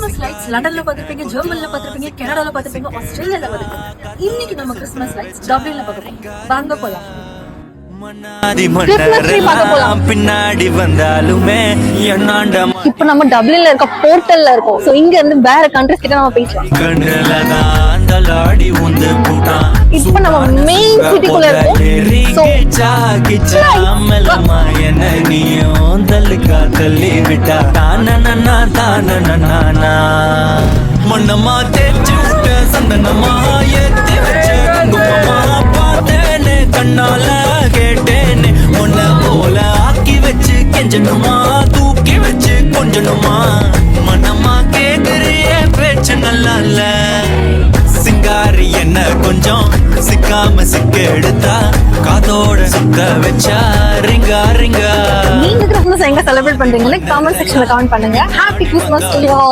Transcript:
Christmas lights லண்டன்ல பார்த்திருப்பீங்க, ஜெர்மன்ல பார்த்திருப்பீங்க, கனடால பார்த்திருப்பீங்க, ஆஸ்திரேலியால பார்த்திருப்பீங்க. இன்னைக்கு நம்ம கிறிஸ்மஸ் லைட்ஸ் டப்ளின்ல பார்க்கறோம். வாங்க போலாம். பின்னாடி வந்தாலுமே இப்ப நம்ம டப்ளின்ல இருக்க போர்ட்டல்ல இருக்கோம். சோ இங்க இருந்து வேற கண்ட்ரிஸ் கிட்ட நம்ம பேசலாம். இப்ப நம்ம மெயின் சிட்டிக்குள்ள இருக்கோம். மண்ணமா தேச்சு விட்ட சந்தனமா ஏத்தி வச்ச குங்குமமா பார்த்தேனே கண்ணால கேட்டேனே உன்ன போல ஆக்கி வச்சு கெஞ்சணுமா தூக்கி வச்சு கொஞ்சணுமா மனமா கேக்குறிய பேச்சு நல்லா இல்ல சிங்காரி என்ன கொஞ்சம் சிக்காம சிக்க எடுத்தா காதோட சுக்க வச்சா ரிங்கா ரிங்கா. நீங்க கிறிஸ்மஸ் எங்க செலிப்ரேட் பண்றீங்கன்னு கமெண்ட் செக்ஷன்ல கமெண்ட் பண்ணுங்க. Happy Christmas to you.